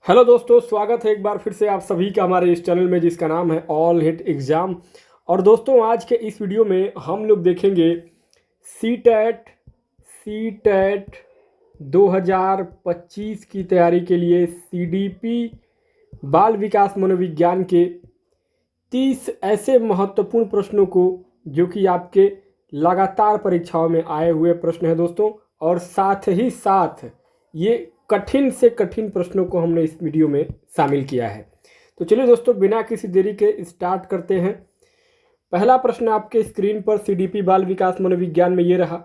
Hello दोस्तों, स्वागत है एक बार फिर से आप सभी का हमारे इस चैनल में जिसका नाम है ऑल हिट एग्ज़ाम। और दोस्तों, आज के इस वीडियो में हम लोग देखेंगे सी टैट 2025 की तैयारी के लिए सीडीपी बाल विकास मनोविज्ञान के 30 ऐसे महत्वपूर्ण प्रश्नों को जो कि आपके लगातार परीक्षाओं में आए हुए प्रश्न हैं दोस्तों। और साथ ही साथ ये कठिन से कठिन प्रश्नों को हमने इस वीडियो में शामिल किया है। तो चलिए दोस्तों, बिना किसी देरी के स्टार्ट करते हैं। पहला प्रश्न आपके स्क्रीन पर सीडीपी बाल विकास मनोविज्ञान में ये रहा,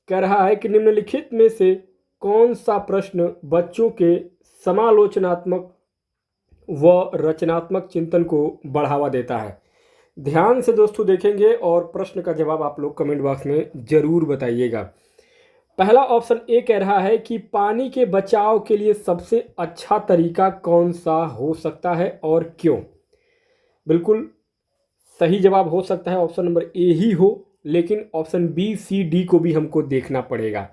कह रहा है कि निम्नलिखित में से कौन सा प्रश्न बच्चों के समालोचनात्मक व रचनात्मक चिंतन को बढ़ावा देता है। ध्यान से दोस्तों देखेंगे और प्रश्न का जवाब आप लोग कमेंट बॉक्स में ज़रूर बताइएगा। पहला ऑप्शन ए कह रहा है कि पानी के बचाव के लिए सबसे अच्छा तरीका कौन सा हो सकता है और क्यों। बिल्कुल सही जवाब हो सकता है ऑप्शन नंबर ए ही हो, लेकिन ऑप्शन बी सी डी को भी हमको देखना पड़ेगा।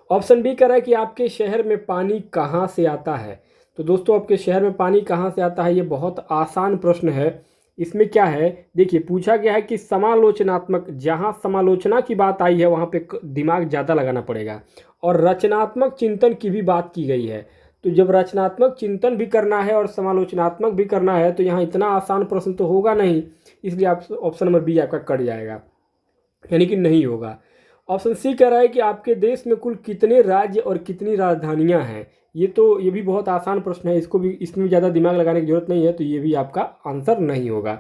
ऑप्शन बी कह रहा है कि आपके शहर में पानी कहाँ से आता है। तो दोस्तों, आपके शहर में पानी कहाँ से आता है, ये बहुत आसान प्रश्न है। इसमें क्या है, देखिए पूछा गया है कि समालोचनात्मक, जहाँ समालोचना की बात आई है वहाँ पे दिमाग ज़्यादा लगाना पड़ेगा, और रचनात्मक चिंतन की भी बात की गई है। तो जब रचनात्मक चिंतन भी करना है और समालोचनात्मक भी करना है तो यहाँ इतना आसान प्रश्न तो होगा नहीं, इसलिए आप ऑप्शन नंबर बी आपका कट जाएगा, यानी कि नहीं होगा। ऑप्शन सी कह रहा है कि आपके देश में कुल कितने राज्य और कितनी राजधानियां हैं। ये भी बहुत आसान प्रश्न है, इसमें ज़्यादा दिमाग लगाने की जरूरत नहीं है, तो ये भी आपका आंसर नहीं होगा।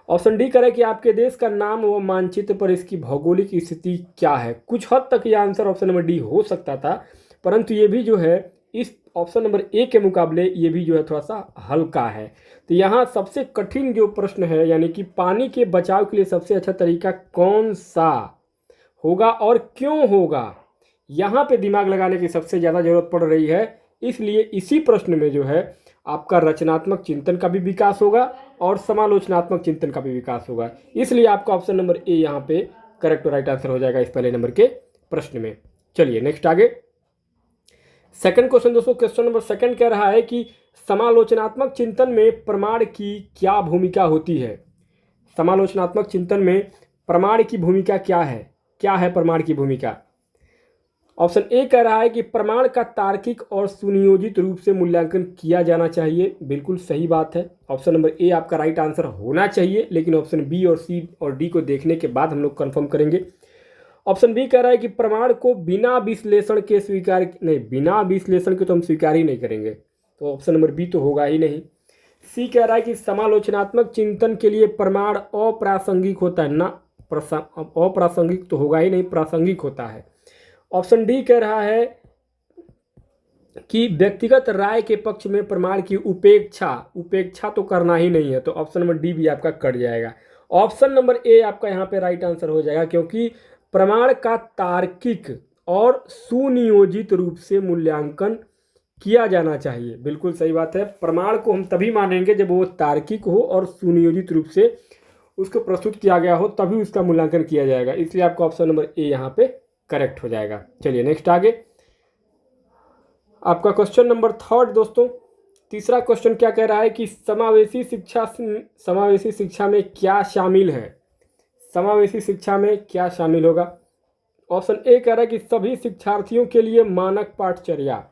ऑप्शन डी कह रहा है कि आपके देश का नाम व मानचित्र पर इसकी भौगोलिक स्थिति क्या है। कुछ हद तक ये आंसर ऑप्शन नंबर डी हो सकता था, परंतु ये भी जो है इस ऑप्शन नंबर ए के मुकाबले ये भी जो है थोड़ा सा हल्का है। तो यहाँ सबसे कठिन जो प्रश्न है, यानी कि पानी के बचाव के लिए सबसे अच्छा तरीका कौन सा होगा और क्यों होगा, यहाँ पे दिमाग लगाने की सबसे ज़्यादा ज़रूरत पड़ रही है। इसलिए इसी प्रश्न में जो है आपका रचनात्मक चिंतन का भी विकास होगा और समालोचनात्मक चिंतन का भी विकास होगा। इसलिए आपका ऑप्शन नंबर ए यहाँ पे करेक्ट और राइट आंसर हो जाएगा इस पहले नंबर के प्रश्न में। चलिए नेक्स्ट आगे, सेकंड क्वेश्चन दोस्तों, क्वेश्चन नंबर सेकंड कह रहा है कि समालोचनात्मक चिंतन में प्रमाण की क्या भूमिका होती है। समालोचनात्मक चिंतन में प्रमाण की भूमिका क्या है प्रमाण की भूमिका। ऑप्शन ए कह रहा है कि प्रमाण का तार्किक और सुनियोजित रूप से मूल्यांकन किया जाना चाहिए। बिल्कुल सही बात है, ऑप्शन नंबर ए आपका राइट आंसर होना चाहिए, लेकिन ऑप्शन बी और सी और डी को देखने के बाद हम लोग कंफर्म करेंगे। ऑप्शन बी कह रहा है कि प्रमाण को बिना विश्लेषण के तो हम स्वीकार ही नहीं करेंगे, तो ऑप्शन नंबर बी तो होगा ही नहीं। सी कह रहा है कि समालोचनात्मक चिंतन के लिए प्रमाण अप्रासंगिक होता है ना, अप्रासंगिक तो होगा ही नहीं, प्रासंगिक होता है। ऑप्शन डी कह रहा है कि व्यक्तिगत राय के पक्ष में प्रमाण की उपेक्षा तो करना ही नहीं है, तो ऑप्शन नंबर डी भी आपका कट जाएगा। ऑप्शन नंबर ए आपका यहाँ पे राइट आंसर हो जाएगा, क्योंकि प्रमाण का तार्किक और सुनियोजित रूप से मूल्यांकन किया जाना चाहिए। बिल्कुल सही बात है, प्रमाण को हम तभी मानेंगे जब वो तार्किक हो और सुनियोजित रूप से उसको प्रस्तुत किया गया हो, तभी उसका मूल्यांकन किया जाएगा। इसलिए आपका ऑप्शन नंबर ए यहाँ पे करेक्ट हो जाएगा। चलिए नेक्स्ट आगे, आपका क्वेश्चन नंबर थर्ड दोस्तों, तीसरा क्वेश्चन क्या कह रहा है कि समावेशी शिक्षा में क्या शामिल है। समावेशी शिक्षा में क्या शामिल होगा। ऑप्शन ए कह रहा है कि सभी शिक्षार्थियों के लिए मानक पाठचर्या।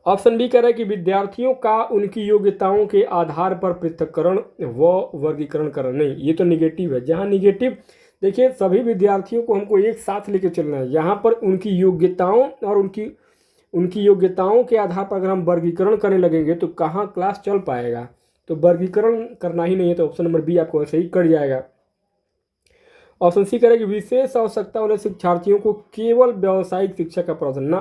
ऑप्शन बी कह रहा है कि विद्यार्थियों का उनकी योग्यताओं के आधार पर पृथक्करण व वर्गीकरण करना। नहीं, ये तो निगेटिव है। जहाँ निगेटिव, देखिए सभी विद्यार्थियों को हमको एक साथ लेके चलना है। यहाँ पर उनकी योग्यताओं और उनकी योग्यताओं के आधार पर अगर हम वर्गीकरण करने लगेंगे तो कहाँ क्लास चल पाएगा। तो वर्गीकरण करना ही नहीं है, तो ऑप्शन नंबर बी आपको ऐसे ही कट जाएगा। ऑप्शन सी करें कि विशेष आवश्यकता वाले शिक्षार्थियों को केवल व्यावसायिक शिक्षा का प्रवचन ना,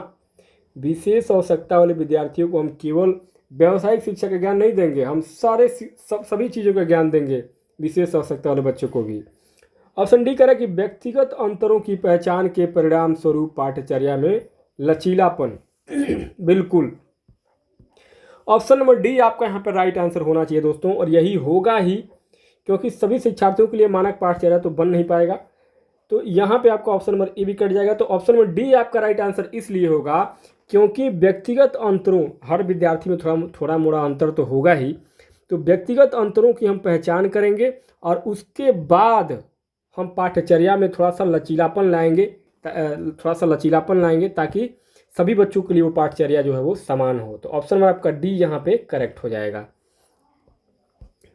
विशेष आवश्यकता वाले विद्यार्थियों को हम केवल व्यावसायिक शिक्षा का ज्ञान नहीं देंगे, हम सभी चीज़ों का ज्ञान देंगे विशेष आवश्यकता वाले बच्चों को भी। ऑप्शन डी करें कि व्यक्तिगत अंतरों की पहचान के परिणाम स्वरूप पाठ्यचर्या में लचीलापन। बिल्कुल ऑप्शन नंबर डी आपका यहाँ पर राइट आंसर होना चाहिए दोस्तों, और यही होगा ही, क्योंकि सभी शिक्षार्थियों के लिए मानक पाठचर्या तो बन नहीं पाएगा। तो यहाँ पे आपका ऑप्शन नंबर ए भी कट जाएगा। तो ऑप्शन नंबर डी आपका राइट आंसर इसलिए होगा क्योंकि व्यक्तिगत अंतरों, हर विद्यार्थी में थोड़ा मोड़ा अंतर तो होगा ही, तो व्यक्तिगत अंतरों की हम पहचान करेंगे और उसके बाद हम पाठ्यचर्या में थोड़ा सा लचीलापन लाएंगे ताकि सभी बच्चों के लिए वो पाठ्यचर्या जो है वो समान हो। तो ऑप्शन नंबर आपका डी यहाँ पे करेक्ट हो जाएगा।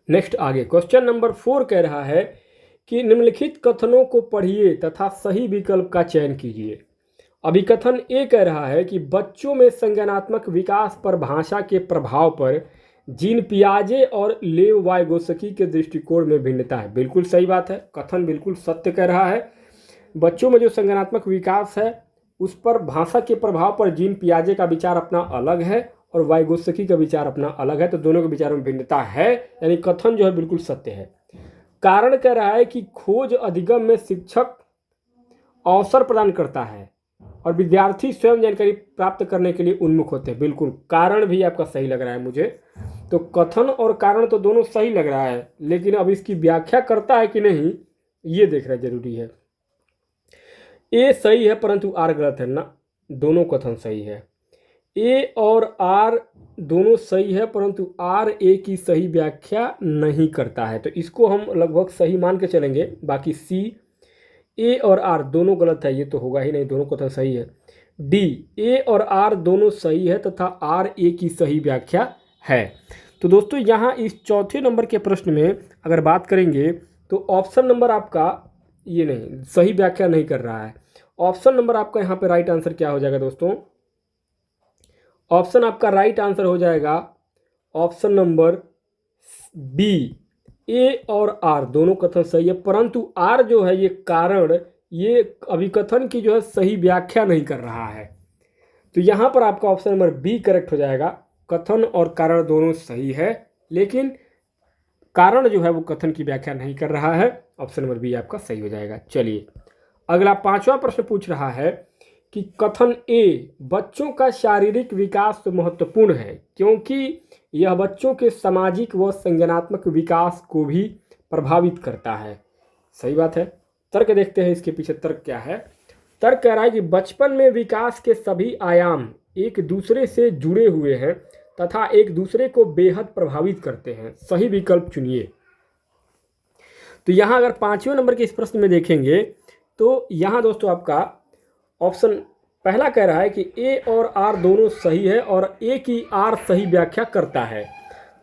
नेक्स्ट आगे क्वेश्चन नंबर 4 कह रहा है कि निम्नलिखित कथनों को पढ़िए तथा सही विकल्प का चयन कीजिए। अभिकथन ए कह रहा है कि बच्चों में संज्ञानात्मक विकास पर भाषा के प्रभाव पर जीन पियाजे और लेव वाइगोत्स्की के दृष्टिकोण में भिन्नता है। बिल्कुल सही बात है, कथन बिल्कुल सत्य कह रहा है। बच्चों में जो संज्ञानात्मक विकास है उस पर भाषा के प्रभाव पर जीन पियाजे का विचार अपना अलग है और वाइगोत्स्की का विचार अपना अलग है, तो दोनों के विचारों में भिन्नता है, यानी कथन जो है बिल्कुल सत्य है। कारण कह रहा है कि खोज अधिगम में शिक्षक अवसर प्रदान करता है और विद्यार्थी स्वयं जानकारी प्राप्त करने के लिए उन्मुख होते हैं। बिल्कुल, कारण भी आपका सही लग रहा है मुझे। तो कथन और कारण तो दोनों सही लग रहा है, लेकिन अब इसकी व्याख्या करता है कि नहीं ये देखना जरूरी है। ए सही है परंतु आर गलत है ना, दोनों कथन सही है। ए और आर दोनों सही है परंतु आर ए की सही व्याख्या नहीं करता है, तो इसको हम लगभग सही मान के चलेंगे। बाकी सी, ए और आर दोनों गलत है, ये तो होगा ही नहीं, दोनों कथन सही है। डी, ए और आर दोनों सही है तथा आर ए की सही व्याख्या है। तो दोस्तों यहाँ इस चौथे नंबर के प्रश्न में अगर बात करेंगे तो ऑप्शन नंबर आपका ये नहीं, सही व्याख्या नहीं कर रहा है। ऑप्शन नंबर आपका यहाँ पे राइट आंसर क्या हो जाएगा दोस्तों? ऑप्शन आपका राइट आंसर हो जाएगा ऑप्शन नंबर बी, ए और आर दोनों कथन सही है, परंतु आर जो है ये कारण, ये अभिकथन की जो है सही व्याख्या नहीं कर रहा है। तो यहाँ पर आपका ऑप्शन नंबर बी करेक्ट हो जाएगा। कथन और कारण दोनों सही है, लेकिन कारण जो है वो कथन की व्याख्या नहीं कर रहा है। ऑप्शन नंबर बी आपका सही हो जाएगा। चलिए अगला 5वां प्रश्न पूछ रहा है कि कथन ए, बच्चों का शारीरिक विकास तो महत्वपूर्ण है क्योंकि यह बच्चों के सामाजिक व संज्ञानात्मक विकास को भी प्रभावित करता है। सही बात है। तर्क देखते हैं इसके पीछे तर्क क्या है। तर्क कह रहा है कि बचपन में विकास के सभी आयाम एक दूसरे से जुड़े हुए हैं तथा एक दूसरे को बेहद प्रभावित करते हैं। सही विकल्प चुनिए। तो यहाँ अगर 5वें नंबर के इस प्रश्न में देखेंगे तो यहाँ दोस्तों आपका ऑप्शन पहला कह रहा है कि ए और आर दोनों सही है और ए की आर सही व्याख्या करता है।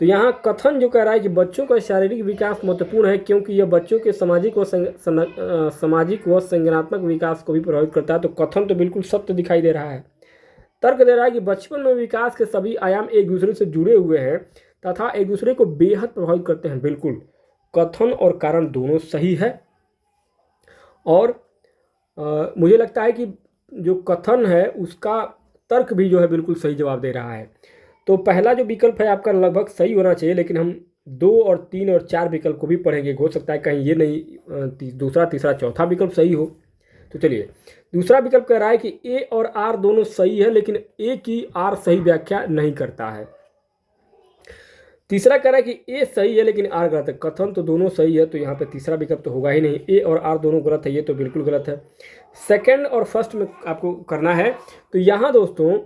तो यहाँ कथन जो कह रहा है कि बच्चों का शारीरिक विकास महत्वपूर्ण है क्योंकि यह बच्चों के सामाजिक व संज्ञानात्मक विकास को भी प्रभावित करता है, तो कथन तो बिल्कुल सत्य दिखाई दे रहा है। तर्क दे रहा है कि बचपन में विकास के सभी आयाम एक दूसरे से जुड़े हुए हैं तथा एक दूसरे को बेहद प्रभावित करते हैं। बिल्कुल, कथन और कारण दोनों सही है और मुझे लगता है कि जो कथन है उसका तर्क भी जो है बिल्कुल सही जवाब दे रहा है। तो पहला जो विकल्प है आपका लगभग सही होना चाहिए, लेकिन हम 2 और 3 और 4 विकल्प को भी पढ़ेंगे, हो सकता है कहीं ये नहीं दूसरा, तीसरा, चौथा विकल्प सही हो। तो चलिए दूसरा विकल्प कह रहा है कि ए और आर दोनों सही है लेकिन ए की आर सही व्याख्या नहीं करता है। तीसरा कह रहा है कि ए सही है लेकिन आर गलत है। कथन तो दोनों सही है, तो यहाँ पे तीसरा विकल्प तो होगा ही नहीं। ए और आर दोनों गलत है, ये तो बिल्कुल गलत है। सेकंड और फर्स्ट में आपको करना है। तो यहाँ दोस्तों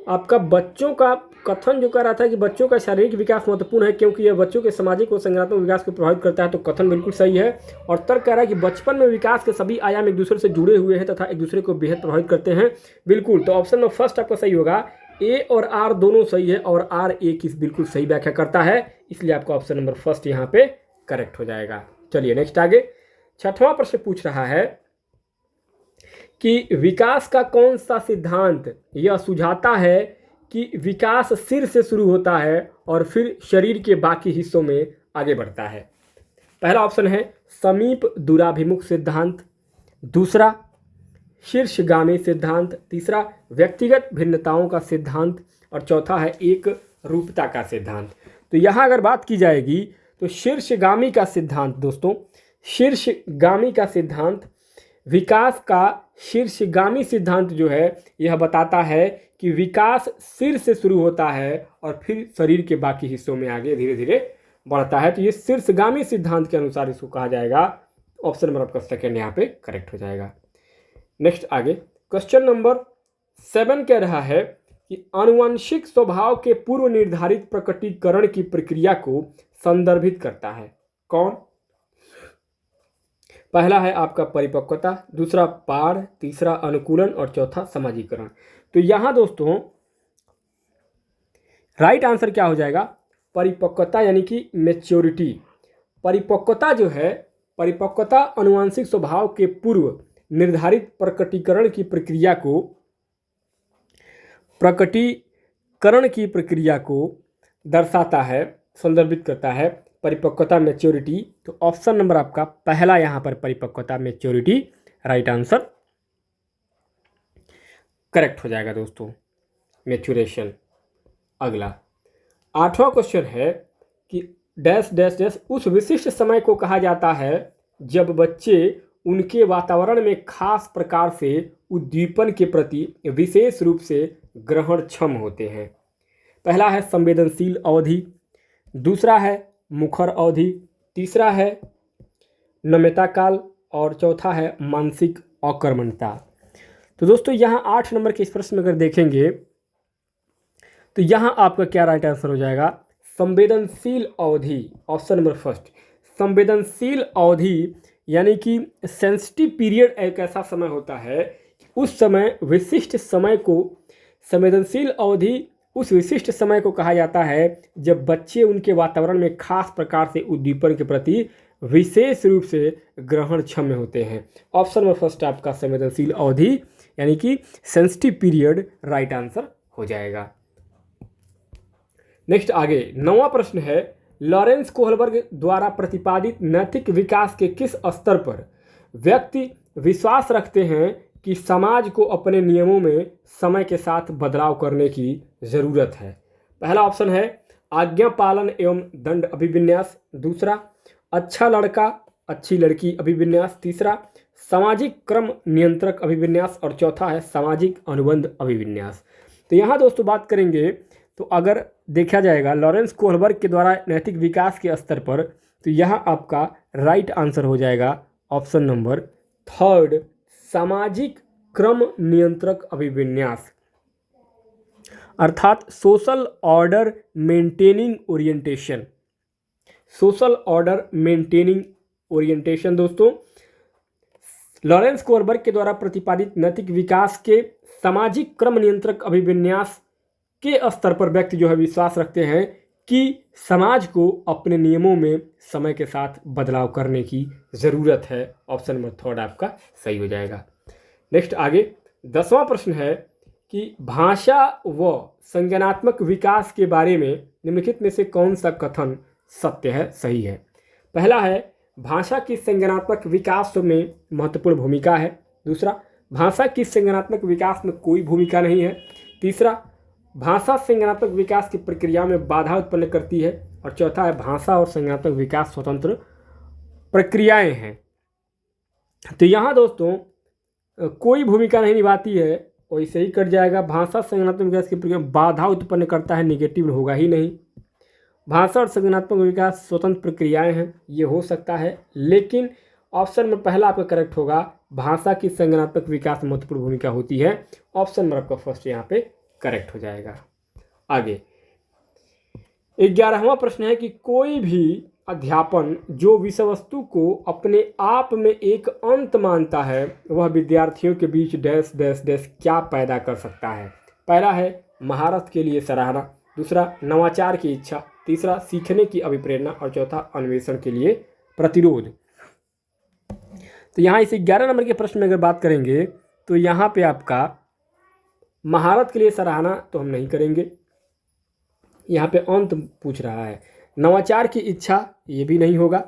आपका बच्चों का कथन जो कह रहा था कि बच्चों का शारीरिक विकास महत्वपूर्ण है क्योंकि यह बच्चों के सामाजिक और संज्ञानात्मक विकास को प्रभावित करता है, तो कथन बिल्कुल सही है। और तर्क कह रहा है कि बचपन में विकास के सभी आयाम एक दूसरे से जुड़े हुए हैं तथा एक दूसरे को बेहद प्रभावित करते हैं। बिल्कुल, तो ऑप्शन में फर्स्ट आपका सही होगा। ए और आर दोनों सही है और आर ए की बिल्कुल सही व्याख्या करता है, इसलिए आपका ऑप्शन नंबर फर्स्ट यहाँ पे करेक्ट हो जाएगा। चलिए नेक्स्ट आगे 6वां प्रश्न पूछ रहा है कि विकास का कौन सा सिद्धांत यह सुझाता है कि विकास सिर से शुरू होता है और फिर शरीर के बाकी हिस्सों में आगे बढ़ता है। पहला ऑप्शन है समीप दूराभिमुख सिद्धांत, दूसरा शीर्षगामी सिद्धांत, तीसरा व्यक्तिगत भिन्नताओं का सिद्धांत और चौथा है एक रूपता का सिद्धांत। तो यहाँ अगर बात की जाएगी तो शीर्षगामी का सिद्धांत दोस्तों, शीर्षगामी का सिद्धांत, विकास का शीर्षगामी सिद्धांत जो है यह बताता है कि विकास सिर से शुरू होता है और फिर शरीर के बाकी हिस्सों में आगे धीरे धीरे बढ़ता है। तो ये शीर्षगामी सिद्धांत के अनुसार इसको कहा जाएगा ऑप्शन नंबर आपका सेकेंड यहाँ पे करेक्ट हो जाएगा। नेक्स्ट आगे क्वेश्चन नंबर 7 कह रहा है कि आनुवंशिक स्वभाव के पूर्व निर्धारित प्रकटीकरण की प्रक्रिया को संदर्भित करता है कौन? पहला है आपका परिपक्वता, दूसरा पाढ़, तीसरा अनुकूलन और चौथा समाजीकरण। तो यहाँ दोस्तों राइट आंसर क्या हो जाएगा? परिपक्वता यानी कि मैच्योरिटी। परिपक्वता जो है, परिपक्वता आनुवंशिक स्वभाव के पूर्व निर्धारित प्रकटीकरण की प्रक्रिया को दर्शाता है, संदर्भित करता है। परिपक्वता मैच्योरिटी, तो ऑप्शन नंबर आपका पहला यहाँ पर परिपक्वता मैच्योरिटी राइट आंसर करेक्ट हो जाएगा दोस्तों, मैच्योरेशन। अगला 8वां क्वेश्चन है कि डैश डैश डैश उस विशिष्ट समय को कहा जाता है जब बच्चे उनके वातावरण में खास प्रकार से उद्दीपन के प्रति विशेष रूप से ग्रहणक्षम होते हैं। पहला है संवेदनशील अवधि, दूसरा है मुखर अवधि, तीसरा है नम्यता काल और चौथा है मानसिक अकर्मण्यता। तो दोस्तों यहाँ 8 नंबर के इस प्रश्न में अगर देखेंगे तो यहाँ आपका क्या राइट आंसर हो जाएगा? संवेदनशील अवधि, ऑप्शन नंबर फर्स्ट। संवेदनशील अवधि यानी कि सेंसिटिव पीरियड एक ऐसा समय होता है कि उस समय विशिष्ट समय को, संवेदनशील अवधि उस विशिष्ट समय को कहा जाता है जब बच्चे उनके वातावरण में खास प्रकार से उद्दीपन के प्रति विशेष रूप से ग्रहणक्षम होते हैं। ऑप्शन नंबर फर्स्ट आपका संवेदनशील अवधि यानी कि सेंसिटिव पीरियड राइट आंसर हो जाएगा। नेक्स्ट आगे 9वां प्रश्न है, लॉरेंस कोहलबर्ग द्वारा प्रतिपादित नैतिक विकास के किस स्तर पर व्यक्ति विश्वास रखते हैं कि समाज को अपने नियमों में समय के साथ बदलाव करने की ज़रूरत है? पहला ऑप्शन है आज्ञा पालन एवं दंड अभिविन्यास, दूसरा अच्छा लड़का अच्छी लड़की अभिविन्यास, तीसरा सामाजिक क्रम नियंत्रक अभिविन्यास और चौथा है सामाजिक अनुबंध अभिविन्यास। तो यहाँ दोस्तों बात करेंगे तो अगर देखा जाएगा लॉरेंस कोहलबर्ग के द्वारा नैतिक विकास के स्तर पर, तो यहाँ आपका राइट आंसर हो जाएगा ऑप्शन नंबर थर्ड, सामाजिक क्रम नियंत्रक अभिविन्यास, अर्थात social order maintaining orientation. Social order maintaining orientation दोस्तों लॉरेंस कोहलबर्ग के द्वारा प्रतिपादित नैतिक विकास के सामाजिक क्रम नियंत्रक अभिविन्यास के स्तर पर व्यक्ति जो है विश्वास रखते हैं कि समाज को अपने नियमों में समय के साथ बदलाव करने की ज़रूरत है। ऑप्शन नंबर थर्ड आपका सही हो जाएगा। नेक्स्ट आगे 10वां प्रश्न है कि भाषा व संज्ञानात्मक विकास के बारे में निम्नलिखित में से कौन सा कथन सत्य है, सही है? पहला है भाषा की संज्ञानात्मक विकास में महत्वपूर्ण भूमिका है, दूसरा भाषा की संज्ञानात्मक विकास में कोई भूमिका नहीं है, तीसरा भाषा संज्ञानात्मक विकास की प्रक्रिया में बाधा उत्पन्न करती है और चौथा है भाषा और संज्ञानात्मक विकास स्वतंत्र प्रक्रियाएं हैं। तो यहाँ दोस्तों कोई भूमिका नहीं निभाती है, वैसे ही कट जाएगा। भाषा संज्ञानात्मक विकास की प्रक्रिया बाधा उत्पन्न करता है, निगेटिव होगा ही नहीं। भाषा और संज्ञानात्मक विकास स्वतंत्र प्रक्रियाएं हैं, ये हो सकता है, लेकिन ऑप्शन में पहला आपका करेक्ट होगा, भाषा की संज्ञानात्मक विकास में महत्वपूर्ण भूमिका होती है। ऑप्शन नंबर आपका फर्स्ट यहाँ पे करेक्ट हो जाएगा। आगे 11वां प्रश्न है कि कोई भी अध्यापन जो विषय वस्तु को अपने आप में एक अंत मानता है वह विद्यार्थियों के बीच डैश डैश डैश क्या पैदा कर सकता है? पहला है महारत के लिए सराहना, दूसरा नवाचार की इच्छा, तीसरा सीखने की अभिप्रेरणा और चौथा अन्वेषण के लिए प्रतिरोध। तो यहाँ इस 11 नंबर के प्रश्न में अगर बात करेंगे तो यहाँ पे आपका महारत के लिए सराहना तो हम नहीं करेंगे, यहाँ पे अंत पूछ रहा है। नवाचार की इच्छा ये भी नहीं होगा,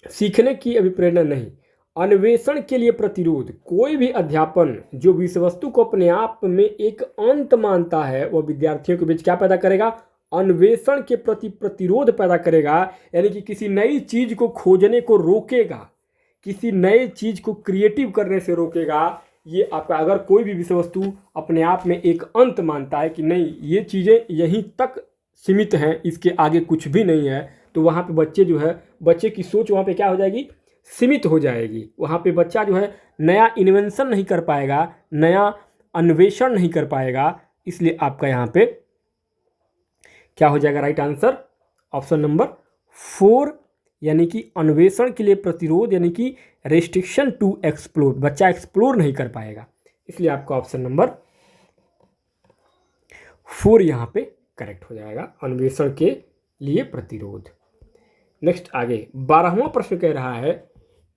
सीखने की अभिप्रेरणा नहीं, अन्वेषण के लिए प्रतिरोध। कोई भी अध्यापन जो विषय वस्तु को अपने आप में एक अंत मानता है वह विद्यार्थियों के बीच क्या पैदा करेगा? अन्वेषण के प्रति प्रतिरोध पैदा करेगा, यानी कि किसी नई चीज को खोजने को रोकेगा, किसी नए चीज को क्रिएटिव करने से रोकेगा। ये आपका अगर कोई भी विषय वस्तु अपने आप में एक अंत मानता है कि नहीं ये चीज़ें यहीं तक सीमित हैं, इसके आगे कुछ भी नहीं है, तो वहाँ पे बच्चे जो है, बच्चे की सोच वहाँ पे क्या हो जाएगी, सीमित हो जाएगी। वहाँ पे बच्चा जो है नया इन्वेंशन नहीं कर पाएगा, नया अन्वेषण नहीं कर पाएगा। इसलिए आपका यहाँ पे क्या हो जाएगा राइट आंसर, ऑप्शन नंबर 4, यानी कि अन्वेषण के लिए प्रतिरोध, यानी कि रेस्ट्रिक्शन टू एक्सप्लोर, बच्चा एक्सप्लोर नहीं कर पाएगा। इसलिए आपका ऑप्शन नंबर 4 यहाँ पे करेक्ट हो जाएगा, अन्वेषण के लिए प्रतिरोध। नेक्स्ट आगे 12वां प्रश्न कह रहा है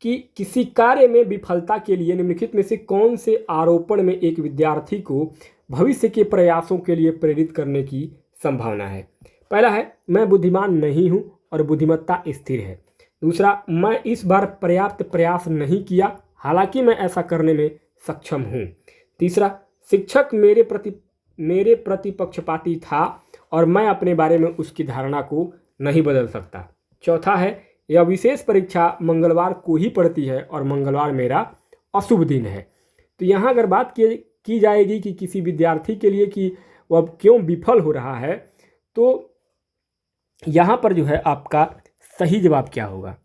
कि किसी कार्य में विफलता के लिए निम्नलिखित में से कौन से आरोपण में एक विद्यार्थी को भविष्य के प्रयासों के लिए प्रेरित करने की संभावना है। पहला है, मैं बुद्धिमान नहीं हूं और बुद्धिमत्ता स्थिर है। दूसरा, मैं इस बार पर्याप्त प्रयास नहीं किया, हालांकि मैं ऐसा करने में सक्षम हूं। तीसरा, शिक्षक मेरे प्रति पक्षपाती था और मैं अपने बारे में उसकी धारणा को नहीं बदल सकता। चौथा है, यह विशेष परीक्षा मंगलवार को ही पड़ती है और मंगलवार मेरा अशुभ दिन है। तो यहाँ अगर बात की जाएगी कि किसी विद्यार्थी के लिए कि वह क्यों विफल हो रहा है, तो यहाँ पर जो है आपका सही जवाब क्या होगा,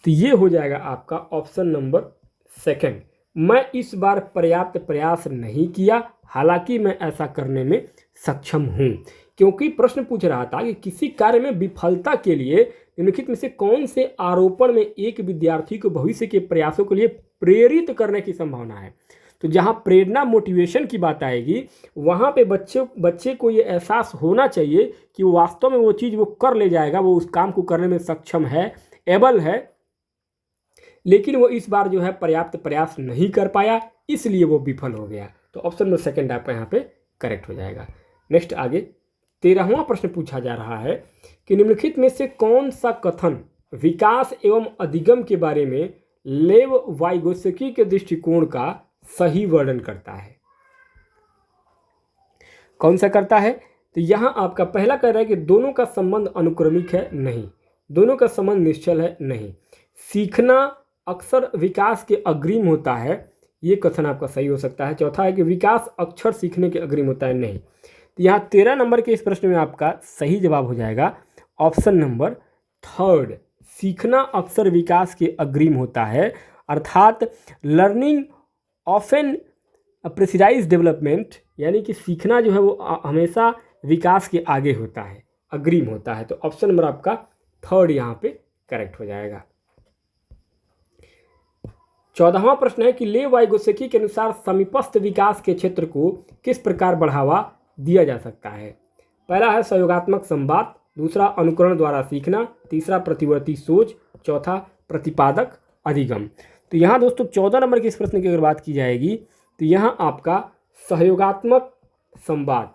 तो ये हो जाएगा आपका ऑप्शन नंबर 2, मैं इस बार पर्याप्त प्रयास नहीं किया, हालांकि मैं ऐसा करने में सक्षम हूँ। क्योंकि प्रश्न पूछ रहा था कि किसी कार्य में विफलता के लिए निम्नलिखित में से कौन से आरोपण में एक विद्यार्थी को भविष्य के प्रयासों के लिए प्रेरित करने की संभावना है। तो जहाँ प्रेरणा मोटिवेशन की बात आएगी, वहाँ पे बच्चे को ये एहसास होना चाहिए कि वो वास्तव में वो चीज़ वो कर ले जाएगा, वो उस काम को करने में सक्षम है, एबल है, लेकिन वो इस बार जो है पर्याप्त प्रयास नहीं कर पाया, इसलिए वो विफल हो गया। तो ऑप्शन नंबर 2 आपका यहाँ पे करेक्ट हो जाएगा। नेक्स्ट आगे 13वां प्रश्न पूछा जा रहा है कि निम्नलिखित में से कौन सा कथन विकास एवं अधिगम के बारे में लेव वाइगोत्स्की के दृष्टिकोण का सही वर्णन करता है। कौन सा करता है, तो यहाँ आपका पहला कह रहा है कि दोनों का संबंध अनुक्रमिक है, नहीं। दोनों का संबंध निश्चल है, नहीं। सीखना अक्सर विकास के अग्रिम होता है, ये कथन आपका सही हो सकता है। चौथा है कि विकास अक्षर सीखने के अग्रिम होता है, नहीं। तो यहाँ 13 नंबर के इस प्रश्न में आपका सही जवाब हो जाएगा ऑप्शन नंबर 3, सीखना अक्सर विकास के अग्रिम होता है, अर्थात लर्निंग ऑफन प्रेसिडाइज डेवलपमेंट, यानी कि सीखना जो है वो हमेशा विकास के आगे होता है, अग्रिम होता है। तो ऑप्शन नंबर आपका 3 यहाँ पे करेक्ट हो जाएगा। 14वां प्रश्न है कि लेव वाइगोत्स्की के अनुसार समीपस्थ विकास के क्षेत्र को किस प्रकार बढ़ावा दिया जा सकता है। पहला है सहयोगात्मक संवाद, दूसरा अनुकरण द्वारा सीखना, तीसरा प्रतिवर्ती सोच, चौथा प्रतिपादक अधिगम। तो यहाँ दोस्तों 14 नंबर के इस प्रश्न की अगर बात की जाएगी तो यहाँ आपका सहयोगात्मक संवाद,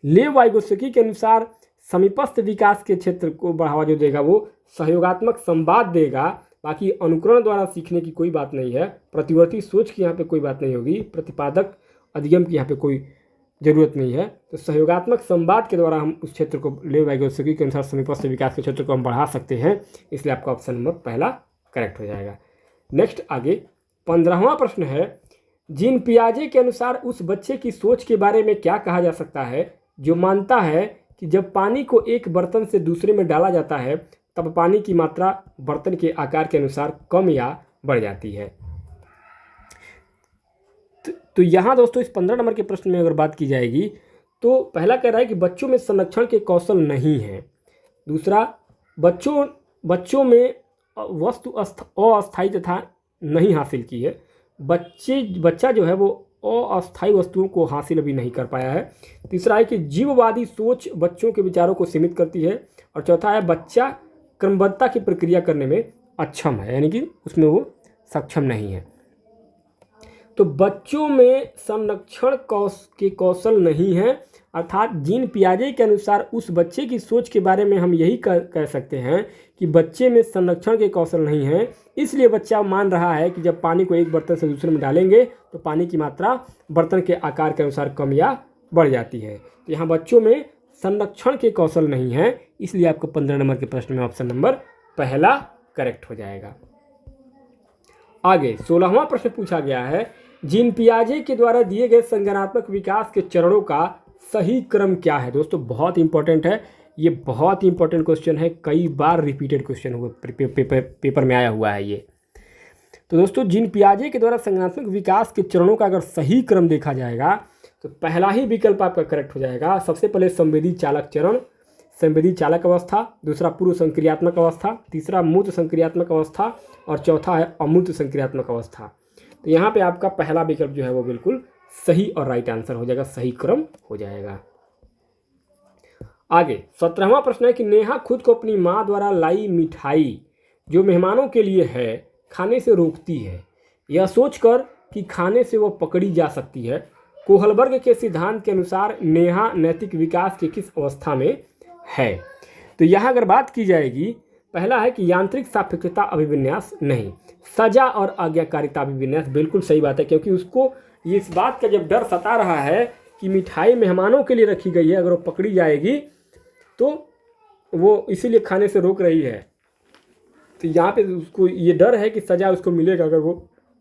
लेव वाइगोत्स्की के अनुसार समीपस्थ विकास के क्षेत्र को बढ़ावा जो देगा वो सहयोगात्मक संवाद देगा। बाकी अनुकरण द्वारा सीखने की कोई बात नहीं है, प्रतिवर्ती सोच की यहाँ पे कोई बात नहीं होगी, प्रतिपादक अधिगम की यहाँ पे कोई जरूरत नहीं है। तो सहयोगात्मक संवाद के द्वारा हम उस क्षेत्र को, लेव वाइगोत्स्की के अनुसार समीपस्थ विकास के क्षेत्र को हम बढ़ा सकते हैं, इसलिए आपका ऑप्शन नंबर पहला करेक्ट हो जाएगा। नेक्स्ट आगे 15वां प्रश्न है, जीन पियाजे के अनुसार उस बच्चे की सोच के बारे में क्या कहा जा सकता है जो मानता है कि जब पानी को एक बर्तन से दूसरे में डाला जाता है तब पानी की मात्रा बर्तन के आकार के अनुसार कम या बढ़ जाती है। तो यहाँ दोस्तों इस 15 नंबर के प्रश्न में अगर बात की जाएगी तो पहला कह रहा है कि बच्चों में संरक्षण के कौशल नहीं है। दूसरा, बच्चों में वस्तु अस्थायी तथा नहीं हासिल की है। बच्चा जो है वो अस्थायी वस्तुओं को हासिल अभी नहीं कर पाया है। तीसरा है कि जीववादी सोच बच्चों के विचारों को सीमित करती है। और चौथा है बच्चा क्रमबद्धता की प्रक्रिया करने में अक्षम है, यानी कि उसमें वो सक्षम नहीं है। तो बच्चों में संरक्षण के कौशल नहीं है, अर्थात जीन पियाजे के अनुसार उस बच्चे की सोच के बारे में हम यही कह सकते हैं कि बच्चे में संरक्षण के कौशल नहीं है। इसलिए बच्चा मान रहा है कि जब पानी को एक बर्तन से दूसरे में डालेंगे तो पानी की मात्रा बर्तन के आकार के अनुसार कम या बढ़ जाती है। तो यहाँ बच्चों में संरक्षण के कौशल नहीं है, इसलिए आपको 15 नंबर के प्रश्न में ऑप्शन नंबर पहला करेक्ट हो जाएगा। आगे 16वां प्रश्न पूछा गया है, जीन पियाजे के द्वारा दिए गए संज्ञानात्मक विकास के चरणों का सही क्रम क्या है। दोस्तों बहुत इंपॉर्टेंट है, ये बहुत ही इंपॉर्टेंट क्वेश्चन है, कई बार रिपीटेड क्वेश्चन हुआ पेपर में आया हुआ है ये। तो दोस्तों, जीन पियाजे के द्वारा संज्ञानात्मक विकास के चरणों का अगर सही क्रम देखा जाएगा तो पहला ही विकल्प आपका करेक्ट हो जाएगा। सबसे पहले संवेदी चालक चरण, संवेदी चालक अवस्था, दूसरा पूर्व संक्रियात्मक अवस्था, तीसरा मूर्त संक्रियात्मक अवस्था और चौथा है अमूर्त संक्रियात्मक अवस्था। तो यहाँ पे आपका पहला विकल्प जो है वो बिल्कुल सही और राइट आंसर हो जाएगा, सही क्रम हो जाएगा। आगे 17वां प्रश्न है कि नेहा खुद को अपनी माँ द्वारा लाई मिठाई जो मेहमानों के लिए है खाने से रोकती है, यह सोचकर कि खाने से वह पकड़ी जा सकती है। कोहलबर्ग के सिद्धांत के अनुसार नेहा नैतिक विकास की किस अवस्था में है? तो यहाँ अगर बात की जाएगी, पहला है कि यांत्रिक सापेक्षता अभिविन्यास नहीं, सजा और आज्ञाकारिता अभिविन्यास बिल्कुल सही बात है, क्योंकि उसको ये इस बात का जब डर सता रहा है कि मिठाई मेहमानों के लिए रखी गई है, अगर वो पकड़ी जाएगी तो वो इसीलिए खाने से रोक रही है। तो यहाँ पे उसको ये डर है कि सजा उसको मिलेगा अगर वो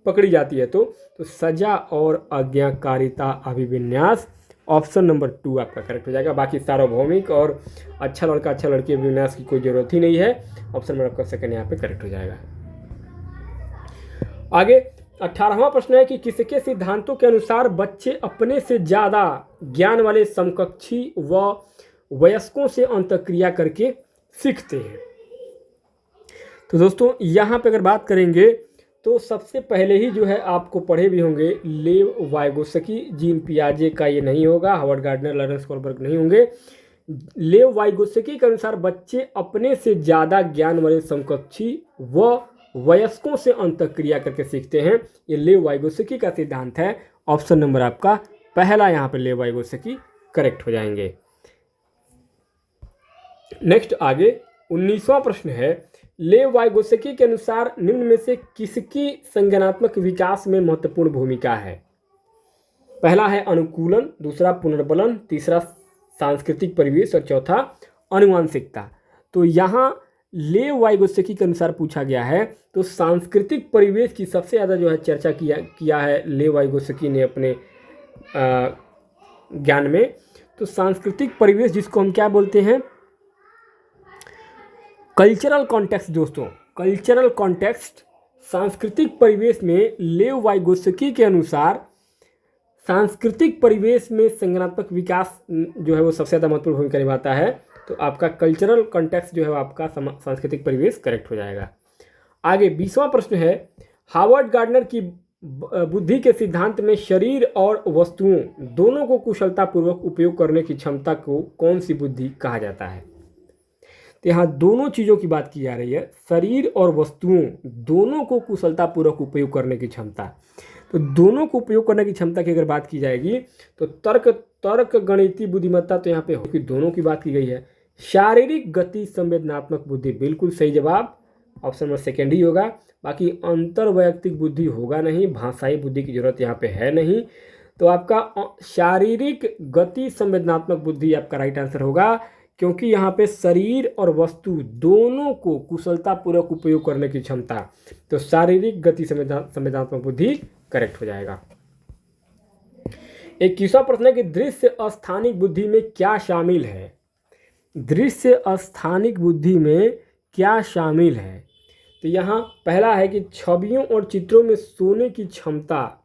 पकड़ी जाती है। तो सजा और आज्ञाकारिता अभिविन्यास ऑप्शन नंबर 2 आपका करेक्ट हो जाएगा। बाकी सार्वभौमिक और अच्छा लड़का अच्छा लड़की अभिविन्यास की कोई ज़रूरत ही नहीं है। ऑप्शन नंबर आपका सेकंड यहाँ पे करेक्ट हो जाएगा। आगे 18वां प्रश्न है कि किसके सिद्धांतों के अनुसार बच्चे अपने से ज़्यादा ज्ञान वाले समकक्षी व वयस्कों से अंतःक्रिया करके सीखते हैं? तो दोस्तों, यहाँ पे अगर बात करेंगे तो सबसे पहले ही जो है आपको पढ़े भी होंगे लेव वाइगोत्स्की, जीन पियाजे का ये नहीं होगा, हार्वर्ड गार्डनर, लॉरेंस कोहलबर्ग नहीं होंगे। लेव वाइगोत्स्की के अनुसार बच्चे अपने से ज़्यादा ज्ञान वाले समकक्षी व वयस्कों से अंतःक्रिया करके सीखते हैं। ये लेव वाइगोत्स्की का सिद्धांत है। ऑप्शन नंबर आपका पहला यहाँ पे लेव वाइगोत्स्की करेक्ट हो जाएंगे। नेक्स्ट आगे 19वां प्रश्न है, लेव वाइगोत्स्की के अनुसार निम्न में से किसकी संज्ञानात्मक विकास में महत्वपूर्ण भूमिका है? पहला है अनुकूलन, दूसरा पुनर्बलन, तीसरा सांस्कृतिक परिवेश और चौथा अनुवांशिकता। तो यहाँ लेव वाइगोत्स्की के अनुसार पूछा गया है तो सांस्कृतिक परिवेश की सबसे ज़्यादा जो है चर्चा किया है लेव वाइगोत्स्की ने अपने ज्ञान में। तो सांस्कृतिक परिवेश जिसको हम क्या बोलते हैं, कल्चरल कॉन्टेक्स्ट। दोस्तों, कल्चरल कॉन्टेक्स्ट, सांस्कृतिक परिवेश में लेव वाइगोत्स्की के अनुसार सांस्कृतिक परिवेश में संज्ञानात्मक विकास जो है वो सबसे ज़्यादा महत्वपूर्ण भूमिका निभाता है। तो आपका कल्चरल कॉन्टेक्स्ट जो है आपका सांस्कृतिक परिवेश करेक्ट हो जाएगा। आगे 20वां प्रश्न है, हार्वर्ड गार्डनर की बुद्धि के सिद्धांत में शरीर और वस्तुओं दोनों को कुशलतापूर्वक उपयोग करने की क्षमता को कौन सी बुद्धि कहा जाता है? तो यहाँ दोनों चीज़ों की बात की जा रही है, शरीर और वस्तुओं दोनों को कुशलतापूर्वक उपयोग करने की क्षमता। तो दोनों को उपयोग करने की क्षमता की अगर बात की जाएगी तो तर्क गणितीय बुद्धिमत्ता, तो यहाँ पे दोनों की बात की गई है। शारीरिक गति संवेदनात्मक बुद्धि बिल्कुल सही जवाब, ऑप्शन नंबर सेकेंड ही होगा। बाकी अंतर वैयक्तिक बुद्धि होगा नहीं, भाषाई बुद्धि की जरूरत यहाँ पे है नहीं। तो आपका शारीरिक गति संवेदनात्मक बुद्धि आपका राइट आंसर होगा, क्योंकि यहाँ पे शरीर और वस्तु दोनों को कुशलतापूर्वक उपयोग करने की क्षमता। तो शारीरिक गति संवेदनात्मक बुद्धि करेक्ट हो जाएगा। 21वां प्रश्न है कि दृश्य अस्थानिक बुद्धि में क्या शामिल है? दृश्य अस्थानिक बुद्धि में क्या शामिल है? तो यहाँ पहला है कि छवियों और चित्रों में सोने की क्षमता।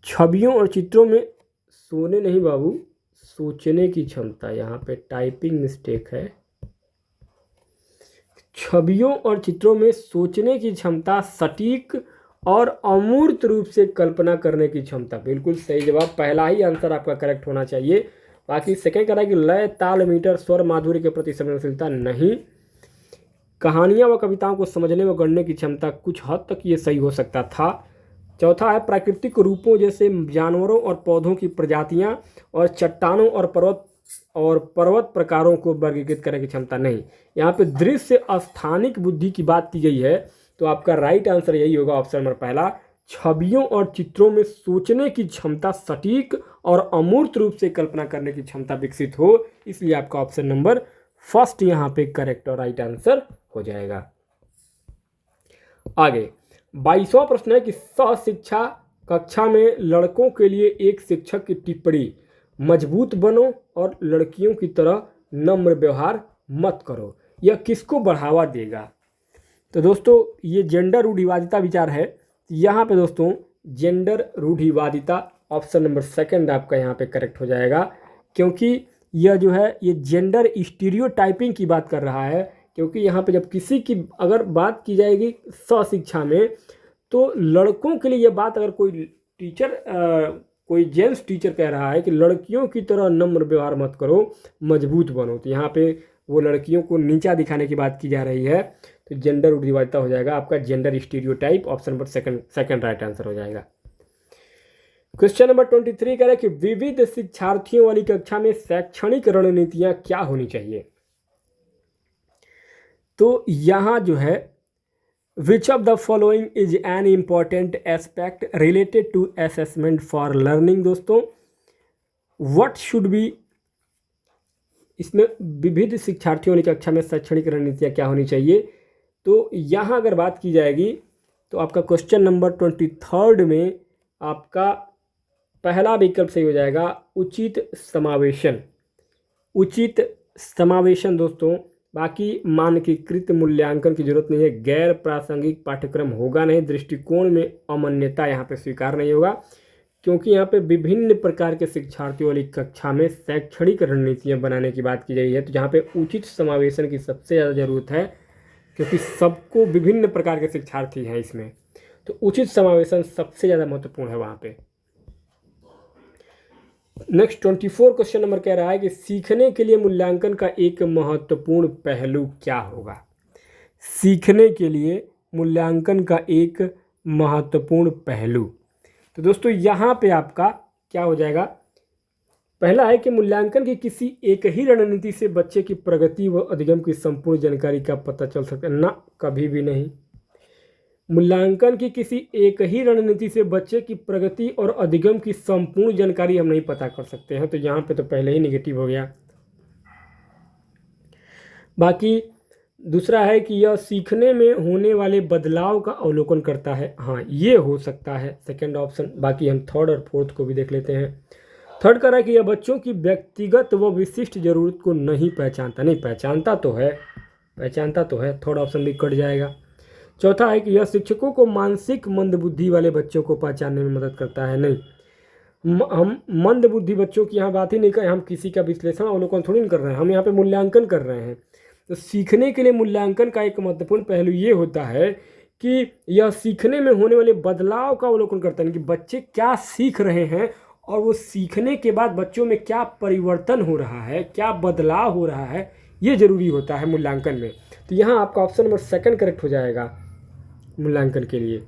छवियों और चित्रों में सोने नहीं बाबू, सोचने की क्षमता, यहाँ पे टाइपिंग मिस्टेक है। छवियों और चित्रों में सोचने की क्षमता, सटीक और अमूर्त रूप से कल्पना करने की क्षमता, बिल्कुल सही जवाब, पहला ही आंसर आपका करेक्ट होना चाहिए। बाकी सेकंड कह रहा है कि लय, ताल, मीटर, स्वर, माधुर्य के प्रति संवेदनशीलता नहीं। कहानियाँ व कविताओं को समझने व गढ़ने की क्षमता, कुछ हद तक ये सही हो सकता था। चौथा है प्राकृतिक रूपों जैसे जानवरों और पौधों की प्रजातियां और चट्टानों और पर्वत प्रकारों को वर्गीकृत करने की क्षमता नहीं। यहाँ पे दृश्य अस्थानिक बुद्धि की बात की गई है, तो आपका राइट आंसर यही होगा, ऑप्शन नंबर पहला। छवियों और चित्रों में सोचने की क्षमता, सटीक और अमूर्त रूप से कल्पना करने की क्षमता विकसित हो, इसलिए आपका ऑप्शन नंबर फर्स्ट यहाँ पे करेक्ट और राइट आंसर हो जाएगा। आगे 22वां प्रश्न है कि सहशिक्षा कक्षा में लड़कों के लिए एक शिक्षक की टिप्पणी, मजबूत बनो और लड़कियों की तरह नम्र व्यवहार मत करो। यह किसको बढ़ावा देगा? तो दोस्तों ये जेंडर रूढ़िवादिता विचार है। यहाँ पे दोस्तों जेंडर रूढ़िवादिता ऑप्शन नंबर सेकंड आपका यहाँ पे करेक्ट हो जाएगा, क्योंकि यह जो है ये जेंडर स्टीरियोटाइपिंग की बात कर रहा है। क्योंकि यहाँ पे जब किसी की अगर बात की जाएगी शिक्षा में, तो लड़कों के लिए यह बात अगर कोई टीचर कोई जेंट्स टीचर कह रहा है कि लड़कियों की तरह नम्र व्यवहार मत करो, मजबूत बनो, तो यहाँ पे वो लड़कियों को नीचा दिखाने की बात की जा रही है। तो जेंडर रूढ़िवादिता हो जाएगा आपका gender stereotype, option number second right answer हो जाएगा। क्वेश्चन नंबर 23 कह रहा है कि विविध शिक्षार्थियों वाली कक्षा में शैक्षणिक रणनीतियां क्या होनी चाहिए? तो यहाँ जो है which of the following is an important aspect related to assessment for learning. दोस्तों व्हाट शुड बी, इसमें विविध शिक्षार्थियों वाली कक्षा में शैक्षणिक रणनीतियाँ क्या होनी चाहिए? तो यहाँ अगर बात की जाएगी तो आपका क्वेश्चन नंबर 23 में आपका पहला विकल्प सही हो जाएगा, उचित समावेशन। उचित समावेशन दोस्तों, बाकी मानकीकृत मूल्यांकन की जरूरत नहीं है, गैर प्रासंगिक पाठ्यक्रम होगा नहीं, दृष्टिकोण में अमान्यता यहाँ पे स्वीकार नहीं होगा, क्योंकि यहाँ पे विभिन्न प्रकार के शिक्षार्थियों वाली कक्षा में शैक्षणिक रणनीतियाँ बनाने की बात की गई है। तो जहाँ पे उचित समावेशन की सबसे ज़्यादा जरूरत है, क्योंकि सबको विभिन्न प्रकार के शिक्षार्थी हैं इसमें, तो उचित समावेशन सबसे ज़्यादा महत्वपूर्ण है वहाँ पे। नेक्स्ट 24 क्वेश्चन नंबर कह रहा है कि सीखने के लिए मूल्यांकन का एक महत्वपूर्ण पहलू क्या होगा? सीखने के लिए मूल्यांकन का एक महत्वपूर्ण पहलू, तो दोस्तों यहाँ पे आपका क्या हो जाएगा? पहला है कि मूल्यांकन की किसी एक ही रणनीति से बच्चे की प्रगति व अधिगम की संपूर्ण जानकारी का पता चल सकता है? ना, कभी भी नहीं। मूल्यांकन की किसी एक ही रणनीति से बच्चे की प्रगति और अधिगम की संपूर्ण जानकारी हम नहीं पता कर सकते हैं, तो यहाँ पे तो पहले ही नेगेटिव हो गया। बाकी दूसरा है कि यह सीखने में होने वाले बदलाव का अवलोकन करता है। हाँ, ये हो सकता है सेकंड ऑप्शन। बाकी हम थर्ड और फोर्थ को भी देख लेते हैं। थर्ड कह रहा है कि यह बच्चों की व्यक्तिगत व विशिष्ट जरूरत को नहीं पहचानता। नहीं, पहचानता तो है, पहचानता तो है, थर्ड ऑप्शन भी कट जाएगा। चौथा है कि यह शिक्षकों को मानसिक मंदबुद्धि वाले बच्चों को पहचानने में मदद करता है। नहीं, हम मंदबुद्धि बच्चों की यहाँ बात ही नहीं कर, हम किसी का विश्लेषण अवलोकन थोड़ी नहीं कर रहे हैं, हम यहाँ पे मूल्यांकन कर रहे हैं। तो सीखने के लिए मूल्यांकन का एक महत्वपूर्ण पहलू ये होता है कि यह सीखने में होने वाले बदलाव का अवलोकन करता है कि बच्चे क्या सीख रहे हैं और वो सीखने के बाद बच्चों में क्या परिवर्तन हो रहा है, क्या बदलाव हो रहा है, ये जरूरी होता है मूल्यांकन में। तो यहाँ आपका ऑप्शन नंबर सेकंड करेक्ट हो जाएगा मूल्यांकन के लिए।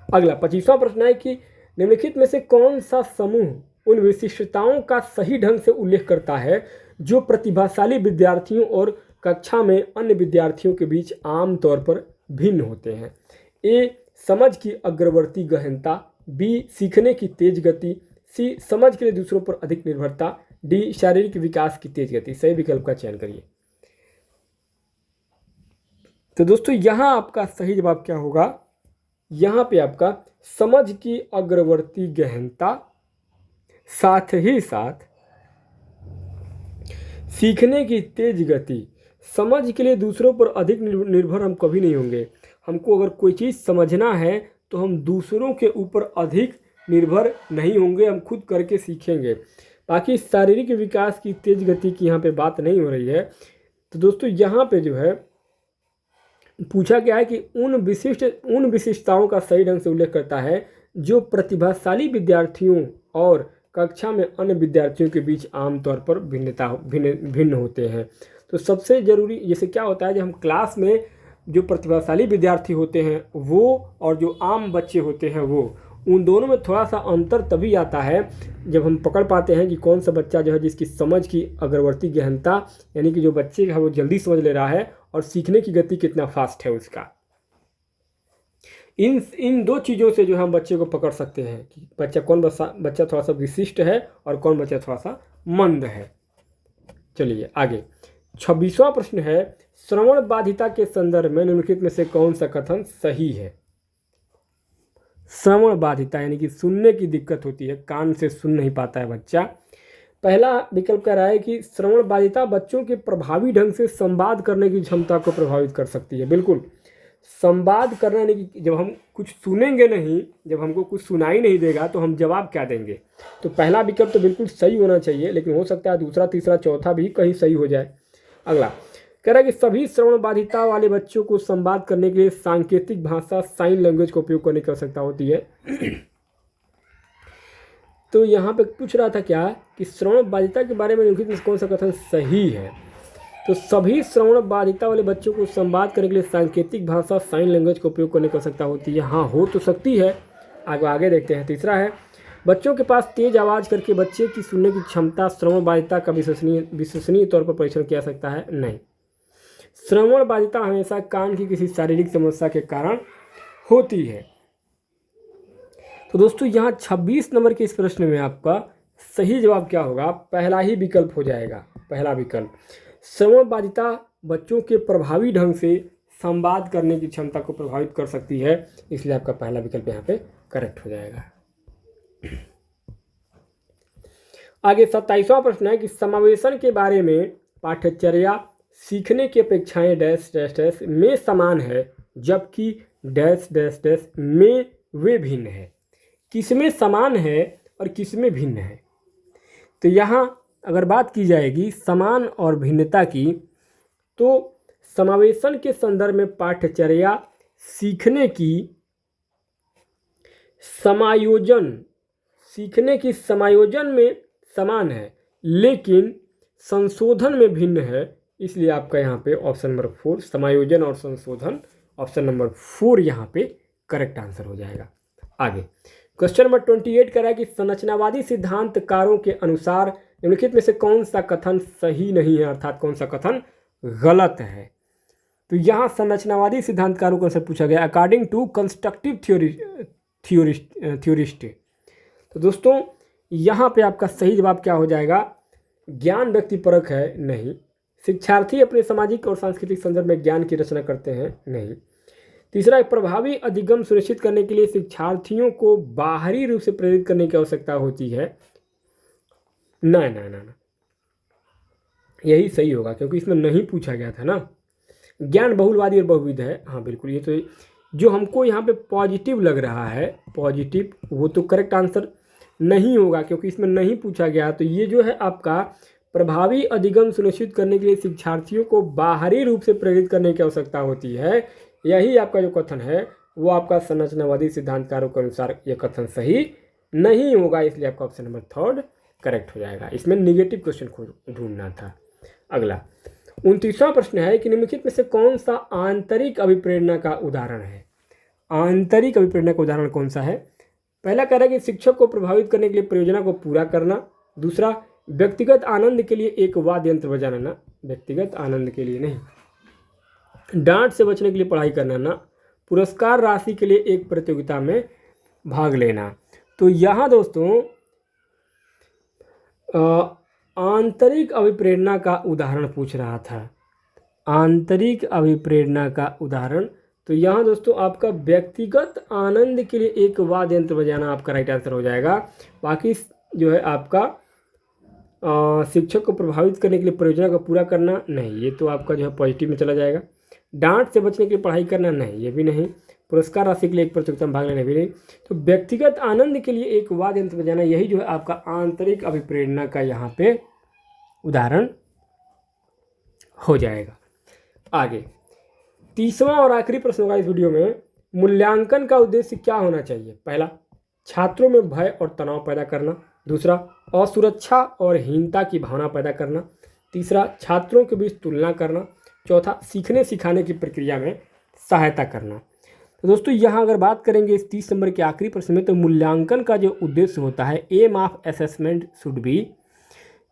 अगला 25वां प्रश्न है कि निम्नलिखित में से कौन सा समूह उन विशिष्टताओं का सही ढंग से उल्लेख करता है जो प्रतिभाशाली विद्यार्थियों और कक्षा में अन्य विद्यार्थियों के बीच आम तौर पर भिन्न होते हैं? ए, समझ की अग्रवर्ती गहनता, बी, सीखने की तेज गति, सी, समझ के लिए दूसरों पर अधिक निर्भरता, डी, शारीरिक विकास की तेज गति। सही विकल्प का चयन करिए। तो दोस्तों यहाँ आपका सही जवाब क्या होगा? यहाँ पे आपका समझ की अग्रवर्ती गहनता, साथ ही साथ सीखने की तेज गति। समझ के लिए दूसरों पर अधिक निर्भर हम कभी नहीं होंगे। हमको अगर कोई चीज़ समझना है तो हम दूसरों के ऊपर अधिक निर्भर नहीं होंगे, हम खुद करके सीखेंगे। बाकी शारीरिक विकास की तेज गति की यहाँ पे बात नहीं हो रही है। तो दोस्तों यहाँ पे जो है पूछा गया है कि उन विशिष्टताओं का सही ढंग से उल्लेख करता है जो प्रतिभाशाली विद्यार्थियों और कक्षा में अन्य विद्यार्थियों के बीच आमतौर पर भिन्न होते हैं। तो सबसे ज़रूरी जैसे क्या होता है, जब हम क्लास में जो प्रतिभाशाली विद्यार्थी होते हैं वो और जो आम बच्चे होते हैं वो, उन दोनों में थोड़ा सा अंतर तभी आता है जब हम पकड़ पाते हैं कि कौन सा बच्चा जो है जिसकी समझ की अग्रवर्ती गहनता, यानी कि जो बच्चे है वो जल्दी समझ ले रहा है, और सीखने की गति कितना फास्ट है उसका। इन दो चीज़ों से जो हम बच्चे को पकड़ सकते हैं कि बच्चा थोड़ा सा विशिष्ट है और कौन बच्चा थोड़ा सा मंद है। चलिए आगे 26वां प्रश्न है, श्रवण बाधिता के संदर्भ में निम्नलिखित में से कौन सा कथन सही है? श्रवण बाधिता यानी कि सुनने की दिक्कत होती है, कान से सुन नहीं पाता है बच्चा, पहला विकल्प कह रहा है कि श्रवण बाधिता बच्चों के प्रभावी ढंग से संवाद करने की क्षमता को प्रभावित कर सकती है। बिल्कुल, संवाद करना यानी कि जब हम कुछ सुनेंगे नहीं, जब हमको कुछ सुनाई नहीं देगा तो हम जवाब क्या देंगे। तो पहला विकल्प तो बिल्कुल सही होना चाहिए, लेकिन हो सकता है दूसरा, तीसरा, चौथा भी कहीं सही हो जाए। अगला कह रहा है कि सभी श्रवण बाधिता वाले बच्चों को संवाद करने के लिए सांकेतिक भाषा साइन लैंग्वेज का उपयोग करने की आवश्यकता होती है। तो यहाँ पे पूछ रहा था क्या कि श्रवण बाधिता के बारे में निम्नलिखित में कौन सा कथन सही है। तो सभी श्रवण बाधिता वाले बच्चों को संवाद करने के लिए सांकेतिक भाषा साइन लैंग्वेज का उपयोग करने की आवश्यकता होती है। हाँ, हो तो सकती है। आगे देखते हैं। तीसरा है, बच्चों के पास तेज आवाज़ करके बच्चे की सुनने की क्षमता श्रवण बाधिता का विश्वसनीय तौर पर परीक्षण किया जा सकता है। नहीं, श्रवण बाधिता हमेशा कान की किसी शारीरिक समस्या के कारण होती है। तो दोस्तों यहाँ 26 नंबर के इस प्रश्न में आपका सही जवाब क्या होगा? पहला ही विकल्प हो जाएगा। पहला विकल्प, श्रवण बाधिता बच्चों के प्रभावी ढंग से संवाद करने की क्षमता को प्रभावित कर सकती है, इसलिए आपका पहला विकल्प यहाँ पे करेक्ट हो जाएगा। आगे 27वां प्रश्न है कि समावेशन के बारे में पाठ्यचर्या सीखने की अपेक्षाएं डैश डैश डैश में समान है, जबकि डैश डैश डैश में वे भिन्न है। किसमें समान है और किसमें भिन्न है? तो यहाँ अगर बात की जाएगी समान और भिन्नता की, तो समावेशन के संदर्भ में पाठ्यचर्या सीखने की समायोजन में समान है, लेकिन संशोधन में भिन्न है, इसलिए आपका यहाँ पे ऑप्शन नंबर 4, समायोजन और संशोधन, ऑप्शन नंबर 4 यहाँ पे करेक्ट आंसर हो जाएगा। आगे क्वेश्चन नंबर 28 कह रहा है कि संरचनावादी सिद्धांतकारों के अनुसार निम्नलिखित में से कौन सा कथन सही नहीं है, अर्थात कौन सा कथन गलत है। तो यहाँ संरचनावादी सिद्धांतकारों को अनुसार पूछा गया अकॉर्डिंग टू कंस्ट्रक्टिव थ्योरिस्ट। तो दोस्तों यहाँ पे आपका सही जवाब क्या हो जाएगा? ज्ञान व्यक्तिपरक है, नहीं। शिक्षार्थी अपने सामाजिक और सांस्कृतिक संदर्भ में ज्ञान की रचना करते हैं, नहीं। तीसरा, प्रभावी अधिगम सुनिश्चित करने के लिए शिक्षार्थियों को बाहरी रूप से प्रेरित करने की आवश्यकता होती है, ना ना ना ना, यही सही होगा क्योंकि इसमें नहीं पूछा गया था ना। ज्ञान बहुलवादी और बहुविध है, हाँ बिल्कुल। ये तो जो हमको यहाँ पे पॉजिटिव लग रहा है, पॉजिटिव, वो तो करेक्ट आंसर नहीं होगा क्योंकि इसमें नहीं पूछा गया। तो ये जो है आपका प्रभावी अधिगम सुनिश्चित करने के लिए शिक्षार्थियों को बाहरी रूप से प्रेरित करने की आवश्यकता होती है, यही आपका जो कथन है वो आपका संरचनावादी सिद्धांतकारों के अनुसार ये कथन सही नहीं होगा, इसलिए आपका ऑप्शन नंबर 3 करेक्ट हो जाएगा। इसमें निगेटिव क्वेश्चन को ढूंढना था। अगला 29वां प्रश्न है कि निम्नलिखित में से कौन सा आंतरिक अभिप्रेरणा का उदाहरण है। आंतरिक अभिप्रेरणा का उदाहरण कौन सा है? पहला कह रहा है कि शिक्षक को प्रभावित करने के लिए परियोजना को पूरा करना। दूसरा, व्यक्तिगत आनंद के लिए एक वाद्य यंत्र बजाना, ना, व्यक्तिगत आनंद के लिए नहीं। डांट से बचने के लिए पढ़ाई करना, ना। पुरस्कार राशि के लिए एक प्रतियोगिता में भाग लेना। तो यहाँ दोस्तों आंतरिक अभिप्रेरणा का उदाहरण पूछ रहा था, आंतरिक अभिप्रेरणा का उदाहरण। तो यहाँ दोस्तों आपका व्यक्तिगत आनंद के लिए एक वाद्य यंत्र बजाना आपका राइट आंसर हो जाएगा। बाकी जो है आपका शिक्षक को प्रभावित करने के लिए परियोजना को पूरा करना, नहीं, ये तो आपका जो है पॉजिटिव में चला जाएगा। डांट से बचने के लिए पढ़ाई करना, नहीं, ये भी नहीं। पुरस्कार राशि के लिए एक प्रतियोगिता में भाग लेना भी नहीं। तो व्यक्तिगत आनंद के लिए एक वाद्य यंत्र बजाना, यही जो है आपका आंतरिक अभिप्रेरणा का यहाँ पे उदाहरण हो जाएगा। आगे 30वां और आखिरी प्रश्न होगा इस वीडियो में, मूल्यांकन का उद्देश्य क्या होना चाहिए? पहला, छात्रों में भय और तनाव पैदा करना। दूसरा, असुरक्षा और हीनता की भावना पैदा करना। तीसरा, छात्रों के बीच तुलना करना। चौथा, सीखने सिखाने की प्रक्रिया में सहायता करना। तो दोस्तों यहाँ अगर बात करेंगे इस 30 नंबर के आखिरी प्रश्न में, तो मूल्यांकन का जो उद्देश्य होता है, aim of assessment should be,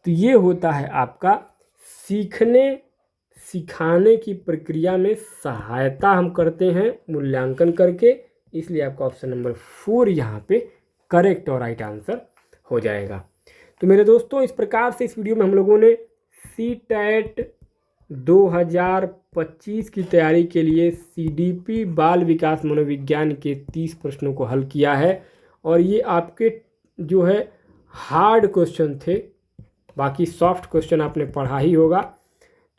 तो ये होता है आपका सीखने सिखाने की प्रक्रिया में सहायता हम करते हैं मूल्यांकन करके, इसलिए आपका ऑप्शन नंबर 4 यहाँ पे करेक्ट और राइट आंसर हो जाएगा। तो मेरे दोस्तों इस प्रकार से इस वीडियो में हम लोगों ने CTET 2025 की तैयारी के लिए CDP बाल विकास मनोविज्ञान के 30 प्रश्नों को हल किया है, और ये आपके जो है हार्ड क्वेश्चन थे, बाकी सॉफ्ट क्वेश्चन आपने पढ़ा ही होगा।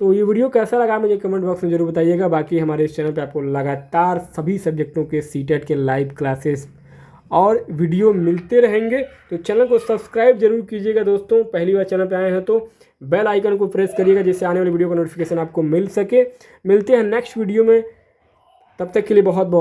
तो ये वीडियो कैसा लगा मुझे कमेंट बॉक्स में ज़रूर बताइएगा। बाकी हमारे इस चैनल पे आपको लगातार सभी सब्जेक्टों के सीटेट के लाइव क्लासेस और वीडियो मिलते रहेंगे। तो चैनल को सब्सक्राइब जरूर कीजिएगा दोस्तों। पहली बार चैनल पे आए हैं तो बेल आइकन को प्रेस करिएगा जिससे आने वाली वीडियो का नोटिफिकेशन आपको मिल सके। मिलते हैं नेक्स्ट वीडियो में, तब तक के लिए बहुत बहुत